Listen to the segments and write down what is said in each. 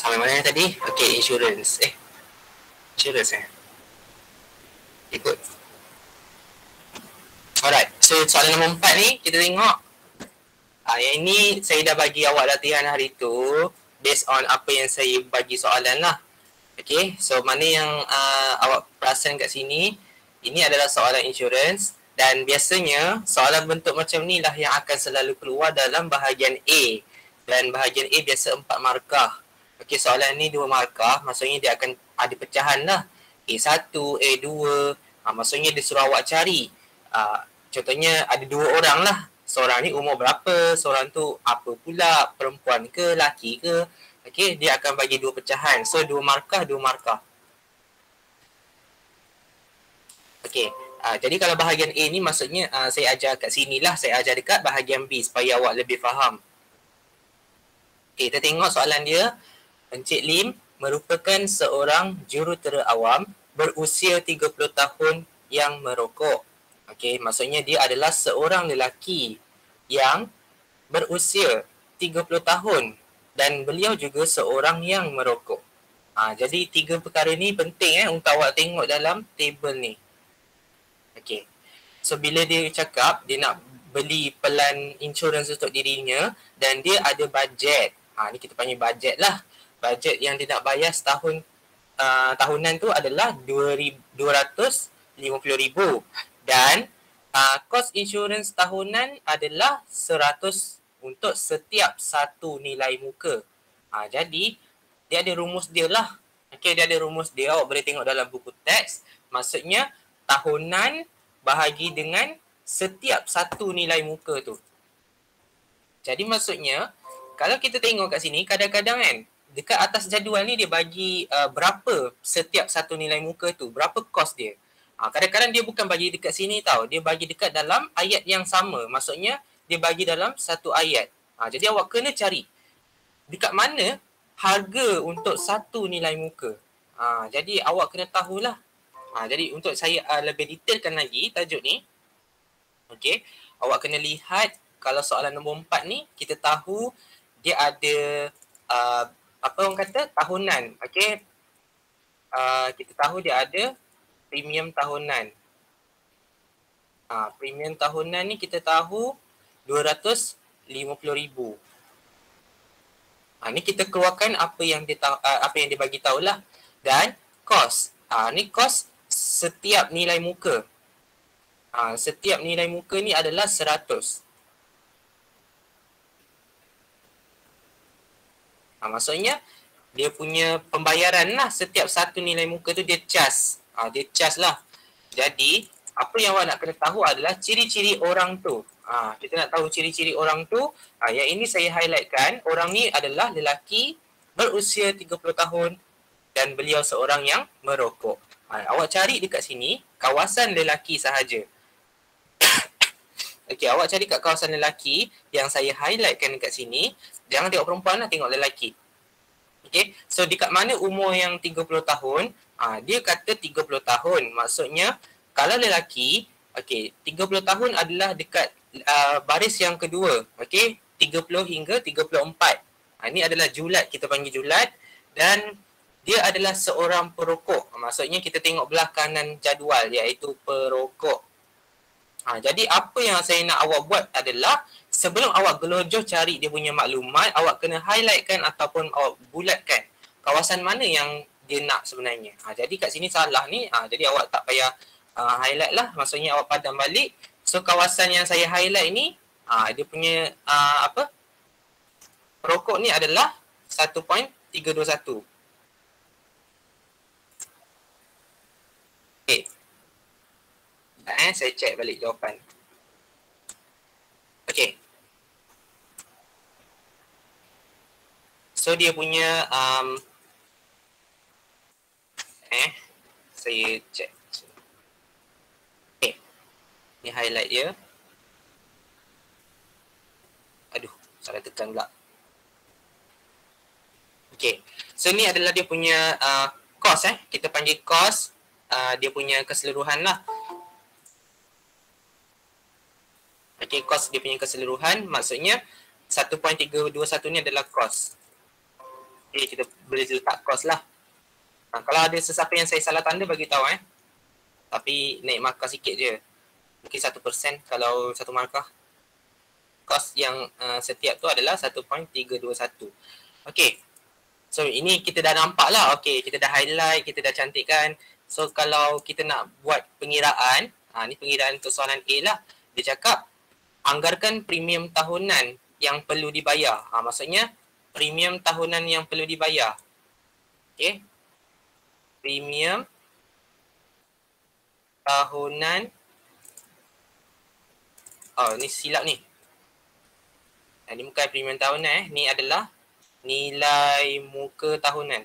Sampai mana tadi? Okay, insurance. Insurance ikut. Alright, so soalan nombor 4 ni kita tengok. Yang ini saya dah bagi awak latihan hari tu based on apa yang saya bagi soalan lah. Okay, so mana yang awak perasan kat sini, ini adalah soalan insurance dan biasanya soalan bentuk macam ni lah yang akan selalu keluar dalam bahagian A. Dan bahagian A biasa 4 markah. Okay, soalan ni 2 markah, maksudnya dia akan ada pecahan lah. A1, A2, maksudnya dia suruh awak cari. Contohnya ada 2 orang lah. Seorang ni umur berapa, seorang tu apa pula, perempuan ke, laki ke. Okay, dia akan bagi 2 pecahan. So 2 markah, 2 markah. Okay, jadi kalau bahagian A ni maksudnya saya ajar kat sini lah, saya ajar dekat bahagian B supaya awak lebih faham. Okay, kita tengok soalan dia. Encik Lim merupakan seorang jurutera awam berusia 30 tahun yang merokok. Okey, maksudnya dia adalah seorang lelaki yang berusia 30 tahun dan beliau juga seorang yang merokok. Jadi 3 perkara ni penting untuk awak tengok dalam table ni. Okey. So bila dia cakap dia nak beli pelan insurans untuk dirinya dan dia ada bajet. Ni kita panggil bajet lah. Bajet yang dia nak bayar setahun tahunan tu adalah RM250,000 dan kos insurans tahunan adalah 100 untuk setiap satu nilai muka. Jadi dia ada rumus dia lah. Okey, dia ada rumus dia, awak boleh tengok dalam buku teks. Maksudnya tahunan bahagi dengan setiap satu nilai muka tu. Jadi maksudnya kalau kita tengok kat sini kadang-kadang kan dekat atas jadual ni dia bagi berapa setiap satu nilai muka tu, berapa kos dia. Kadang-kadang dia bukan bagi dekat sini tau, dia bagi dekat dalam ayat yang sama. Maksudnya dia bagi dalam satu ayat. Jadi awak kena cari dekat mana harga untuk satu nilai muka. Jadi awak kena tahulah. Jadi untuk saya lebih detailkan lagi tajuk ni. Okey, awak kena lihat kalau soalan nombor 4 ni kita tahu dia ada apa orang kata tahunan. Okey, kita tahu dia ada premium tahunan. Premium tahunan ni kita tahu RM250,000. Ni kita keluarkan apa yang dia bagi tahulah. Dan kos. Ni kos setiap nilai muka. Setiap nilai muka ni adalah 100. Maksudnya dia punya pembayaran lah setiap satu nilai muka tu dia cas. Dia cas lah. Jadi apa yang awak nak kena tahu adalah ciri-ciri orang tu. Kita nak tahu ciri-ciri orang tu. Yang ini saya highlightkan. Orang ni adalah lelaki berusia 30 tahun dan beliau seorang yang merokok. Awak cari dekat sini kawasan lelaki sahaja. Okey, awak cari kat kawasan lelaki yang saya highlightkan dekat sini. Jangan tengok perempuan lah, tengok lelaki. Okey, so dekat mana umur yang 30 tahun? Dia kata 30 tahun. Maksudnya kalau lelaki, okey, 30 tahun adalah dekat baris yang kedua. Okey, 30 hingga 34. Ini adalah julat, kita panggil julat. Dan dia adalah seorang perokok. Maksudnya kita tengok belah kanan jadual iaitu perokok. Jadi apa yang saya nak awak buat adalah sebelum awak gelojoh cari dia punya maklumat, awak kena highlightkan ataupun awak bulatkan kawasan mana yang dia nak sebenarnya. Jadi kat sini salah ni, jadi awak tak payah highlight lah, maksudnya awak padam balik. So kawasan yang saya highlight ni, dia punya perokok ni adalah 1.321. Okay. Saya cek balik jawapan. Okay. So dia punya saya cek. Okay. Ni highlight dia. Aduh, salah tekan pula. Okay. So ni adalah dia punya kos kita panggil kos dia punya keseluruhan lah. Okay, kos dia punya keseluruhan maksudnya 1.321 ni adalah kos. Okay, kita boleh letak kos lah. Kalau ada sesiapa yang saya salah tanda bagi tahu Tapi naik markah sikit je. Mungkin 1% kalau satu markah. Kos yang setiap tu adalah 1.321. Okay. So ini kita dah nampak lah. Okay, kita dah highlight, kita dah cantikkan. So kalau kita nak buat pengiraan, ni pengiraan untuk soalan A lah. Dia cakap anggarkan premium tahunan yang perlu dibayar. Maksudnya premium tahunan yang perlu dibayar. Okay. Premium tahunan. Oh, ni silap ni. Ini bukan premium tahunan Ni adalah nilai muka tahunan.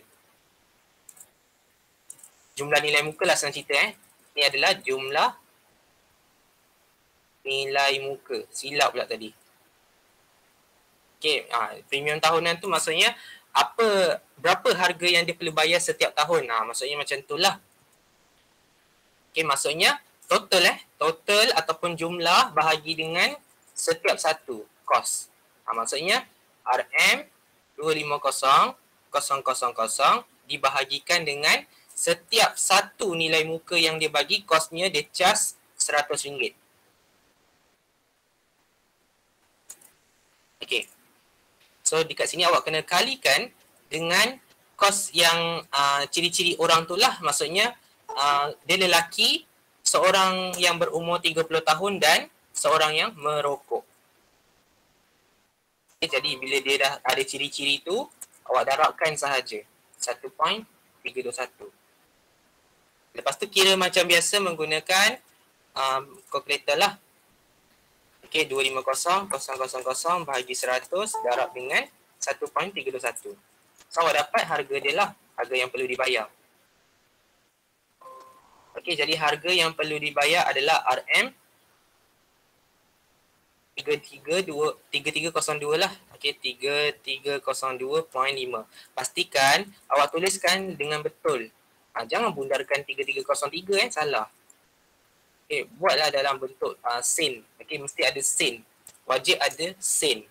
Jumlah nilai muka lah senang cerita Ni adalah jumlah nilai muka. Silap pula tadi. Okay, premium tahunan tu maksudnya berapa harga yang dia perlu bayar setiap tahun. Maksudnya macam tu lah. Okay, maksudnya total total ataupun jumlah bahagi dengan setiap satu kos. Maksudnya RM 250,000 dibahagikan dengan setiap satu nilai muka yang dia bagi, kosnya dia charge RM100. Okay. So dekat sini awak kena kalikan dengan kos yang ciri-ciri orang tu lah. Maksudnya dia lelaki, seorang yang berumur 30 tahun dan seorang yang merokok. Okay, jadi bila dia dah ada ciri-ciri tu, awak darabkan sahaja 1.321. Lepas tu kira macam biasa menggunakan kalkulator lah. Okay, 250,000 bahagi 100 darab dengan 1.321. So awak dapat harga dia lah, harga yang perlu dibayar. Okay, jadi harga yang perlu dibayar adalah RM 3302 lah. Okay, 3302.5. Pastikan awak tuliskan dengan betul. Jangan bundarkan 3303 salah. Okay, buatlah dalam bentuk sen. Okay, mesti ada sen. Wajib ada sen.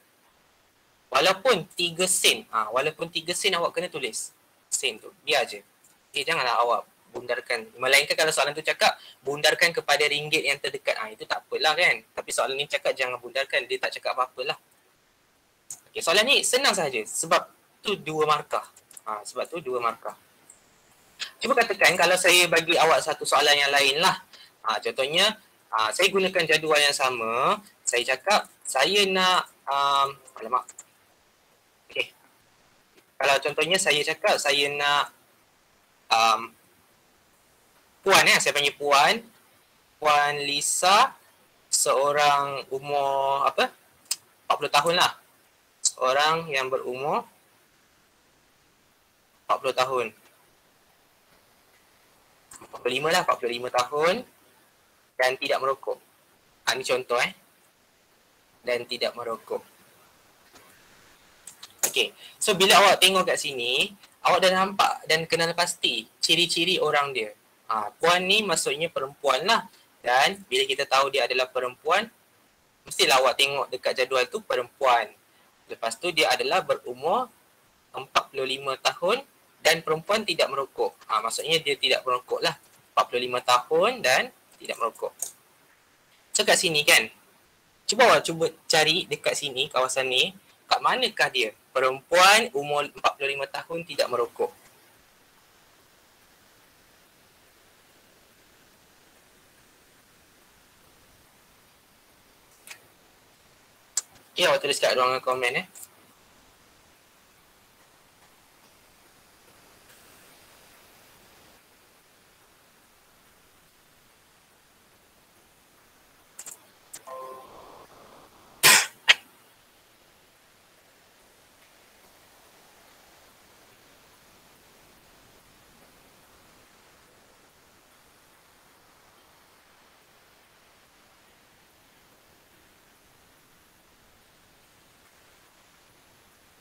Walaupun 3 sen. Walaupun 3 sen awak kena tulis sen tu. Biar je. Okay, janganlah awak bundarkan. Melainkan kalau soalan tu cakap bundarkan kepada ringgit yang terdekat. Itu tak apalah kan. Tapi soalan ni cakap jangan bundarkan. Dia tak cakap apa-apalah. Okay, soalan ni senang saja. Sebab tu 2 markah. Sebab tu 2 markah. Cuba katakan kalau saya bagi awak satu soalan yang lain lah. Contohnya, saya gunakan jadual yang sama. Saya cakap, saya nak, alamak. Okay. Kalau contohnya saya cakap, saya nak Puan saya panggil Puan. Puan Lisa, seorang umur, 40 tahun lah. Seorang yang berumur 40 tahun. 45 lah, 45 tahun. Dan tidak merokok. Ini contoh Dan tidak merokok. Okay. So bila awak tengok kat sini, awak dah nampak dan kenal pasti ciri-ciri orang dia. Puan ni maksudnya perempuan lah. Dan bila kita tahu dia adalah perempuan, mestilah awak tengok dekat jadual tu perempuan. Lepas tu dia adalah berumur 45 tahun dan perempuan tidak merokok. Maksudnya dia tidak merokok lah. 45 tahun dan tidak merokok. So kat sini kan, cuba cari dekat sini, kawasan ni, kat manakah dia? Perempuan umur 45 tahun tidak merokok. Okay, awak tulis kat ruangan komen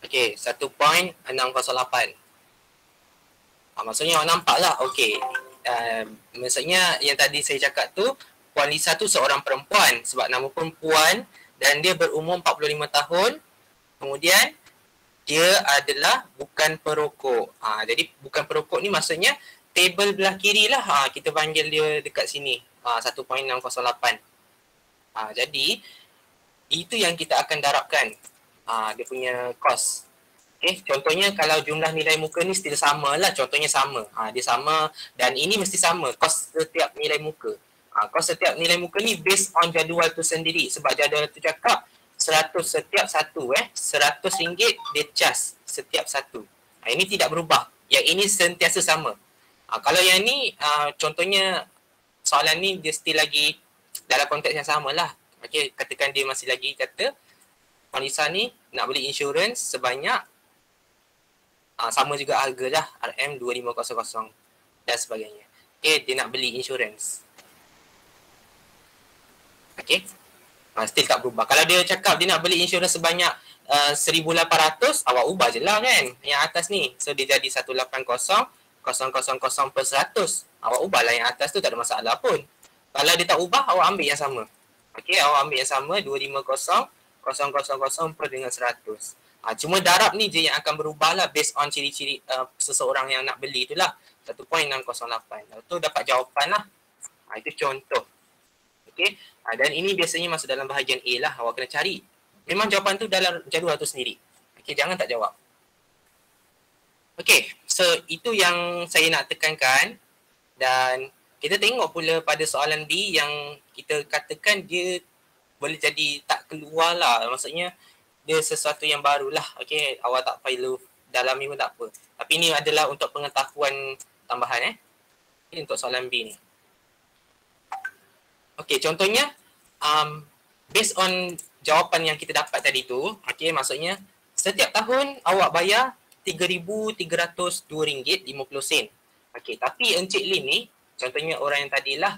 Okay, 1.608. Maksudnya awak nampak lah. Okay. Maksudnya yang tadi saya cakap tu, Puan Lisa tu seorang perempuan. Sebab nama pun Puan dan dia berumur 45 tahun. Kemudian dia adalah bukan perokok. Jadi bukan perokok ni maksudnya table belah kiri lah. Kita panggil dia dekat sini. 1.608. Jadi itu yang kita akan darabkan. Dia punya cost. Okay, contohnya kalau jumlah nilai muka ni still sama lah. Contohnya sama. Dia sama dan ini mesti sama. Cost setiap nilai muka. Cost setiap nilai muka ni based on jadual tu sendiri. Sebab jadual tu cakap 100 setiap satu. RM100 dia charge setiap satu. Ini tidak berubah. Yang ini sentiasa sama. Kalau yang ni contohnya soalan ni dia still lagi dalam konteks yang sama lah. Okay, katakan dia masih lagi kata Marisa ni nak beli insurans sebanyak sama juga harga dah RM2500 dan sebagainya. Okay, dia nak beli insurans. Okay, still tak berubah. Kalau dia cakap dia nak beli insurans sebanyak 1,800, awak ubah je lah kan yang atas ni. So dia jadi 180,000 per 100. Awak ubah lah yang atas tu, tak ada masalah pun. Kalau dia tak ubah, awak ambil yang sama. Okay, awak ambil yang sama 250,000 per dengan 100. Cuma darab ni je yang akan berubah lah based on ciri-ciri seseorang yang nak beli tu lah. 1.608. Tu dapat jawapan lah. Itu contoh. Okay. Dan ini biasanya masuk dalam bahagian A lah. Awak kena cari. Memang jawapan tu dalam jadual tu sendiri. Okay, jangan tak jawab. Okay, so itu yang saya nak tekankan. Dan kita tengok pula pada soalan B yang kita katakan dia boleh jadi tak keluar lah. Maksudnya dia sesuatu yang barulah. Okay, awak tak perlu dalami pun tak apa. Tapi ini adalah untuk pengetahuan tambahan. Ini untuk soalan B ni. Okay, contohnya based on jawapan yang kita dapat tadi tu, okay, maksudnya setiap tahun awak bayar RM3,302.50. Okay, tapi Encik Lim ni, contohnya orang yang tadilah,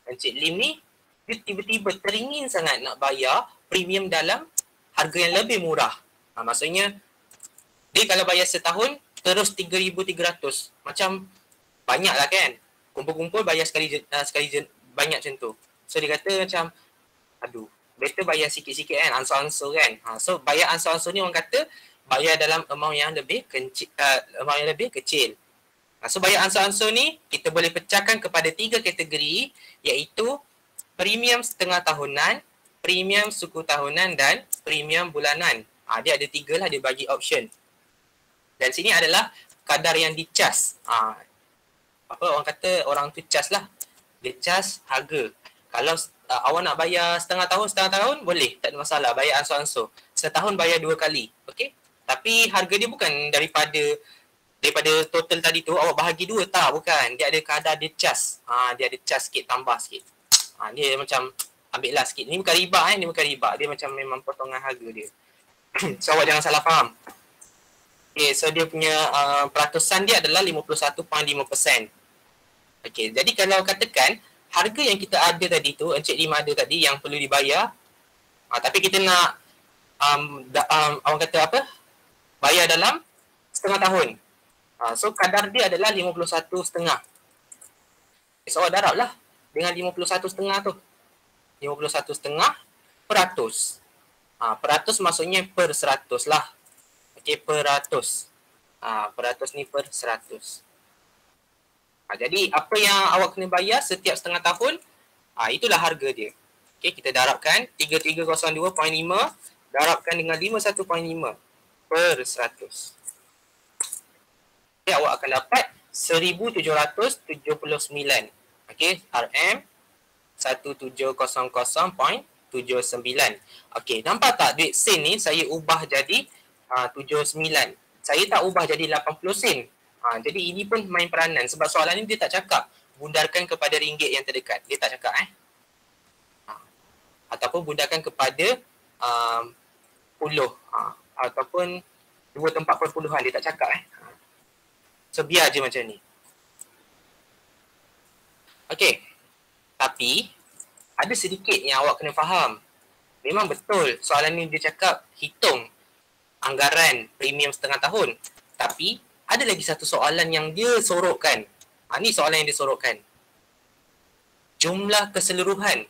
Encik Lim ni, dia tiba-tiba teringin sangat nak bayar premium dalam harga yang lebih murah. Maksudnya, dia kalau bayar setahun, terus 3,300. Macam banyak lah kan. Kumpul-kumpul bayar sekali banyak macam tu. So dia kata macam, aduh, better bayar sikit-sikit kan, ansur-ansur kan. So bayar ansur-ansur ni orang kata, bayar dalam amount yang lebih kecil. So bayar ansur-ansur ni, kita boleh pecahkan kepada 3 kategori, iaitu premium setengah tahunan, premium suku tahunan dan premium bulanan. Dia ada 3 lah, dia bagi option. Dan sini adalah kadar yang di-charge. Orang kata orang tu charge lah. Dia charge harga. Kalau awak nak bayar setengah tahun, boleh. Tak ada masalah. Bayar ansur-ansur. Setahun bayar 2 kali. Okay? Tapi harga dia bukan daripada total tadi tu, awak bahagi 2. Tak, bukan. Dia ada kadar dia charge. Dia ada charge sikit, tambah sikit. Dia macam ambil lah sikit. Ni bukan riba. Ni bukan riba. Dia macam memang potongan harga dia. So awak jangan salah faham. Okay, so dia punya peratusan dia adalah 51.5%. Okay, jadi kalau katakan harga yang kita ada tadi tu, Encik Lim ada tadi yang perlu dibayar, tapi kita nak orang kata apa? Bayar dalam setengah tahun. So kadar dia adalah 51.5. So awak darab lah dengan 51.5 tu. 51.5%. Peratus maksudnya per 100 lah. Okay, peratus. Peratus ni per 100. Jadi apa yang awak kena bayar setiap setengah tahun, itulah harga dia. Okay, kita darabkan 3302.5 darabkan dengan 51.5 per 100. Okay, awak akan dapat 1779. Okay, RM 1700.79. Okay, nampak tak duit sen ni saya ubah jadi 79. Saya tak ubah jadi 80 sen. Jadi ini pun main peranan sebab soalan ni dia tak cakap bundarkan kepada ringgit yang terdekat. Dia tak cakap ataupun bundarkan kepada puluh ataupun 2 tempat perpuluhan. Dia tak cakap So biar je macam ni. Okey. Tapi ada sedikit yang awak kena faham. Memang betul soalan ni dia cakap hitung anggaran premium setengah tahun. Tapi ada lagi satu soalan yang dia sorokkan. Ni soalan yang dia sorokkan. Jumlah keseluruhan.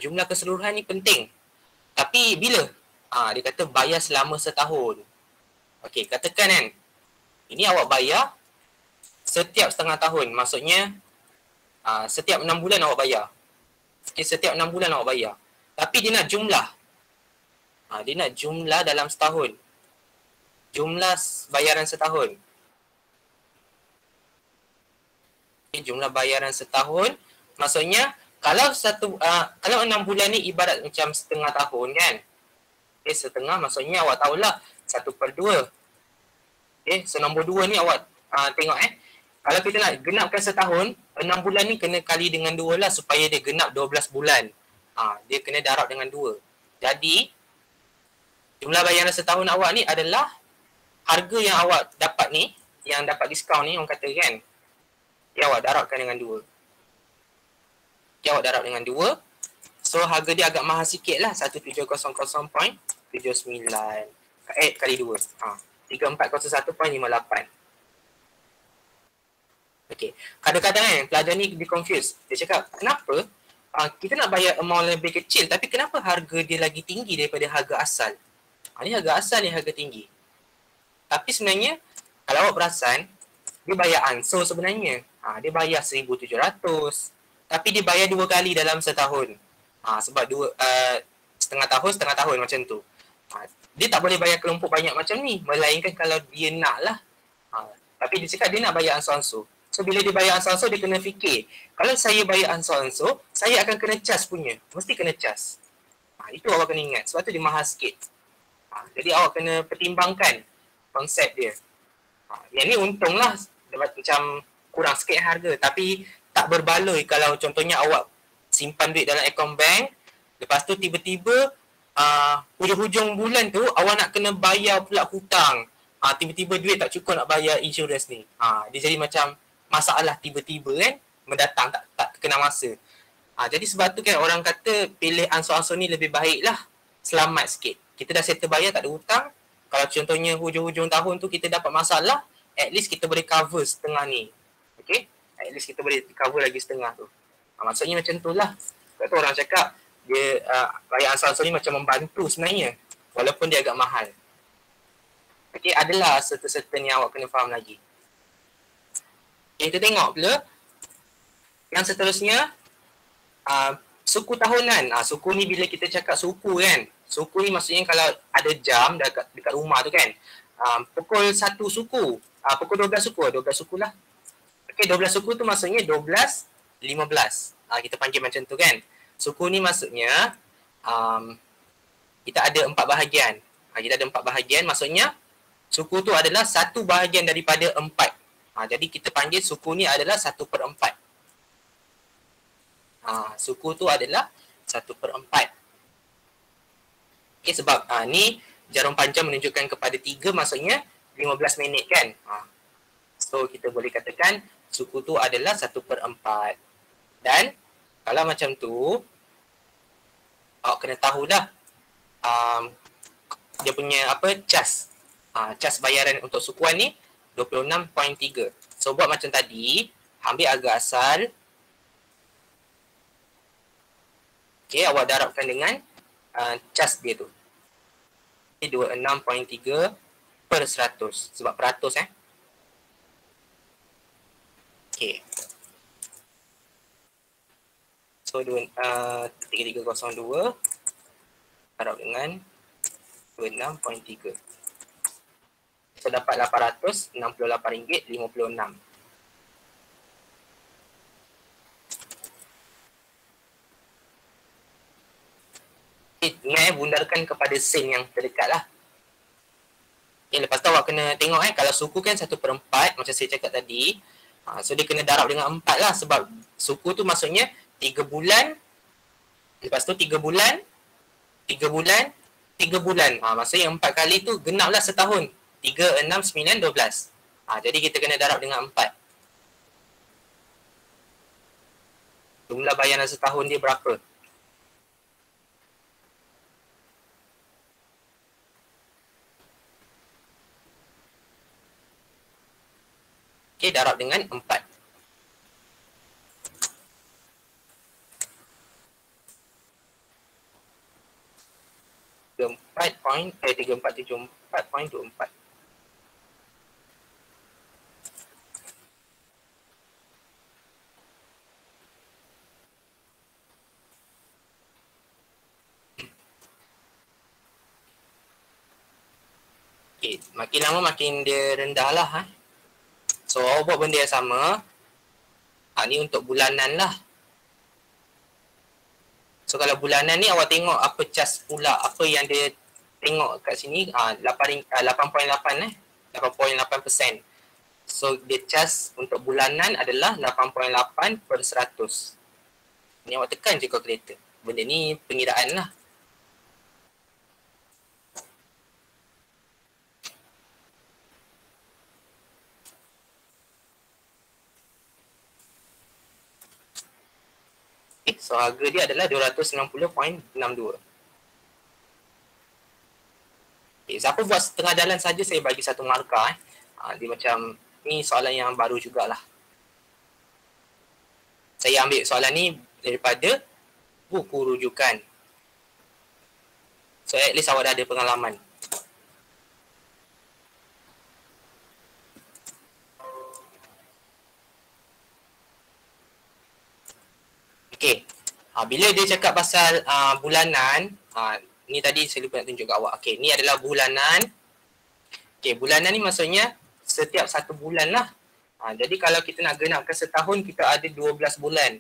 Jumlah keseluruhan ni penting. Tapi bila? Dia kata bayar selama setahun. Okey, katakan kan, ini awak bayar setiap setengah tahun. Maksudnya, setiap 6 bulan awak bayar. Okay, setiap 6 bulan awak bayar. Tapi dia nak jumlah. Dia nak jumlah dalam setahun. Jumlah bayaran setahun. Okay, jumlah bayaran setahun. Maksudnya, kalau 6 bulan ni ibarat macam setengah tahun kan. Okay, setengah maksudnya awak tahulah 1/2. Okay, so nombor 2 ni awak tengok kalau kita nak genapkan setahun, 6 bulan ni kena kali dengan 2 lah supaya dia genap 12 bulan. Dia kena darab dengan 2. Jadi, jumlah bayaran setahun awak ni adalah harga yang awak dapat ni, yang dapat diskaun ni orang kata kan, yang awak darabkan dengan 2. Yang awak darab dengan 2. So, harga dia agak mahal sikit lah. 1700.79 kali 2. 3401.58. Okay. Kadang-kadang kan pelajar ni dia confuse. Dia cakap, kenapa kita nak bayar amount lebih kecil tapi kenapa harga dia lagi tinggi daripada harga asal? Ni harga asal ni harga tinggi. Tapi sebenarnya, kalau awak perasan, dia bayar ansur sebenarnya. Dia bayar 1,700. Tapi dia bayar 2 kali dalam setahun. Sebab setengah tahun macam tu. Dia tak boleh bayar kelompok banyak macam ni. Melainkan kalau dia nak lah. Tapi dia cakap dia nak bayar ansur-ansur. So, bila dia bayar ansur-ansur, dia kena fikir. Kalau saya bayar ansur-ansur, saya akan kena cas punya. Mesti kena cas. Itu awak kena ingat. Sebab tu dia mahal sikit. Jadi, awak kena pertimbangkan konsep dia. Yang ni untunglah macam kurang sikit harga. Tapi, tak berbaloi kalau contohnya awak simpan duit dalam akaun bank. Lepas tu, tiba-tiba, hujung-hujung bulan tu, awak nak kena bayar pula hutang. Tiba-tiba duit tak cukup nak bayar insurans ni. Dia jadi macam masalah tiba-tiba kan, mendatang tak kena masa. Jadi sebab tu kan orang kata pilih ansur-ansur ni lebih baik lah, selamat sikit. Kita dah settle bayar, tak ada hutang. Kalau contohnya hujung-hujung tahun tu kita dapat masalah, at least kita boleh cover setengah ni. Okay? At least kita boleh cover lagi setengah tu. Maksudnya macam tu lah. Sebab tu orang cakap, dia bayar ansur-ansur ni macam membantu sebenarnya. Walaupun dia agak mahal. Okay, adalah serta-serta ni awak kena faham lagi. Okay, kita tengok pula. Yang seterusnya, suku tahunan. Suku ni bila kita cakap suku kan. Suku ni maksudnya kalau ada jam dekat rumah tu kan. Pukul 1 suku. Pukul 12 suku. 12 suku lah. Okay, 12 suku tu maksudnya 12, 15. Kita panggil macam tu kan. Suku ni maksudnya kita ada 4 bahagian. Kita ada 4 bahagian. Maksudnya suku tu adalah 1 bahagian daripada 4. Jadi kita panggil suku ni adalah 1/4. Suku tu adalah 1/4. Okay, sebab ni jarum panjang menunjukkan kepada 3, maksudnya 15 minit kan. So kita boleh katakan suku tu adalah 1/4. Dan kalau macam tu, awak kena tahulah dia punya cas. Cas bayaran untuk sukuan ni 26.3. So buat macam tadi, ambil harga asal. Okay, awak darabkan dengan cas dia tu. Okay, 26.3 per 100. Sebab peratus Okay. So 3302 darab dengan 26.3. So dapat RM868.56. Ingat bundarkan kepada sen yang terdekat lah. Okay, lepas tu awak kena tengok kalau suku kan 1/4 macam saya cakap tadi. So dia kena darab dengan 4 lah sebab suku tu maksudnya 3 bulan. Lepas tu 3 bulan, 3 bulan, 3 bulan. Maksudnya 4 kali tu genap lah setahun. 3, 6, 9, 12. Jadi kita kena darab dengan 4. Jumlah bayaran setahun dia berapa? Okay, darab dengan 4. 3474.24. Okay, makin lama makin dia rendah lah. So awak buat benda yang sama. Ni untuk bulanan lah. So kalau bulanan ni awak tengok apa cas pula, apa yang dia tengok kat sini, 8.8 8.8%. So dia cas untuk bulanan adalah 8.8/100. Ni awak tekan je kalkulator. Benda ni pengiraan lah. Okay, so harga dia adalah 290.62. Okay, siapa buat setengah jalan saja saya bagi satu markah. Dia macam, ni soalan yang baru jugalah. Saya ambil soalan ni daripada buku rujukan. So at least awak dah ada pengalaman. Okay, bila dia cakap pasal bulanan, ni tadi saya lupa nak tunjuk kat awak. Okay, ni adalah bulanan. Okay, bulanan ni maksudnya setiap satu bulan lah. Jadi kalau kita nak genapkan setahun, kita ada 12 bulan.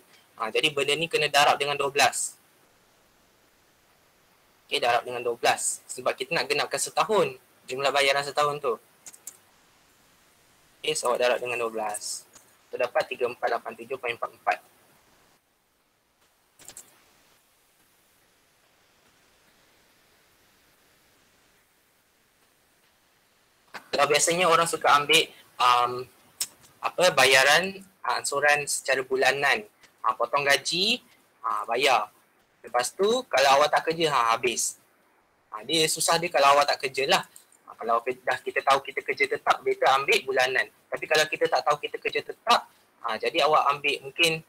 Jadi benda ni kena darab dengan 12. Okay, darab dengan 12. Sebab kita nak genapkan setahun. Jumlah bayaran setahun tu. Okay, so awak darab dengan 12. So dapat 3487.44. Kalau biasanya orang suka ambil bayaran ansuran secara bulanan. Potong gaji, bayar. Lepas tu kalau awak tak kerja, habis. Dia susah dia kalau awak tak kerja lah. Kalau dah kita tahu kita kerja tetap, better ambil bulanan. Tapi kalau kita tak tahu kita kerja tetap, jadi awak ambil mungkin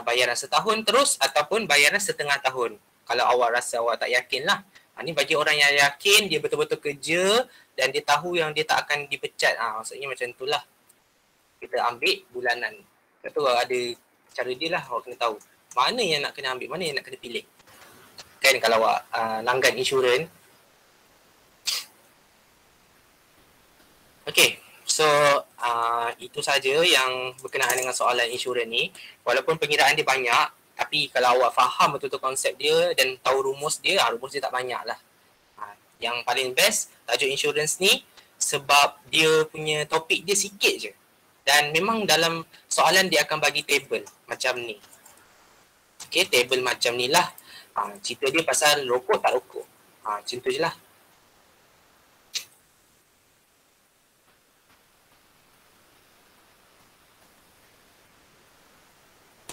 bayaran setahun terus ataupun bayaran setengah tahun. Kalau awak rasa awak tak yakin lah. Ni bagi orang yang yakin, dia betul-betul kerja dan dia tahu yang dia tak akan dipecat. Maksudnya macam itulah. Kita ambil bulanan. Lepas tu ada cara dia lah, awak kena tahu. Mana yang nak kena ambil, mana yang nak kena pilih. Kan kalau awak langgan insurans. Okay, so itu saja yang berkenaan dengan soalan insurans ni. Walaupun pengiraan dia banyak, tapi kalau awak faham betul-betul konsep dia dan tahu rumus dia tak banyak lah. Yang paling best tajuk insurans ni sebab dia punya topik dia sikit je. Dan memang dalam soalan dia akan bagi table macam ni. Okay, table macam ni lah. Cerita dia pasal rokok tak rokok. Macam tu je lah.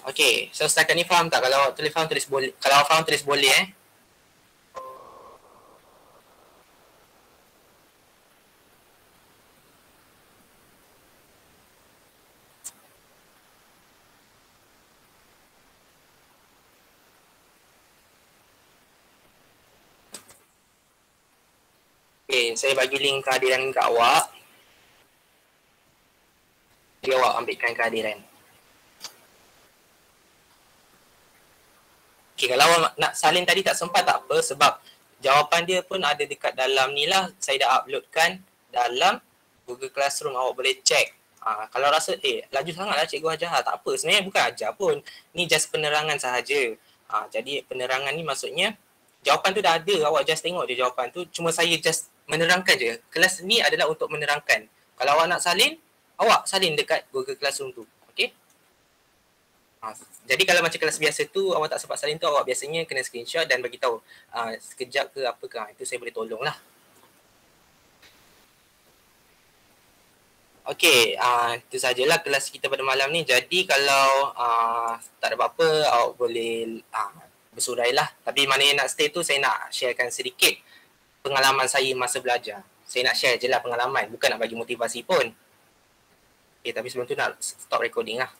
Okay, so setakat ni faham tak? Kalau tulis faham tulis boleh. Kalau faham tulis boleh Okay, saya bagi link kehadiran kat awak. Jadi awak ambilkan kehadiran. Okay, kalau awak nak salin tadi tak sempat tak apa sebab jawapan dia pun ada dekat dalam ni lah. Saya dah uploadkan dalam Google Classroom. Awak boleh check. Kalau rasa laju sangat lah cikgu ajar, tak apa. Sebenarnya bukan ajar pun. Ni just penerangan sahaja. Jadi penerangan ni maksudnya jawapan tu dah ada. Awak just tengok je jawapan tu. Cuma saya just menerangkan je. Kelas ni adalah untuk menerangkan. Kalau awak nak salin, awak salin dekat Google Classroom tu. Okay? Jadi kalau macam kelas biasa tu, awak tak sempat salin tu, awak biasanya kena screenshot dan bagi tahu sekejap ke apa ke. Itu saya boleh tolong lah. Okay, itu sajalah kelas kita pada malam ni. Jadi kalau tak ada apa-apa, awak boleh bersurai lah. Tapi mana yang nak stay tu, saya nak sharekan sedikit pengalaman saya masa belajar. Saya nak share je lah pengalaman, bukan nak bagi motivasi pun. Okay, tapi sebelum tu nak stop recording lah.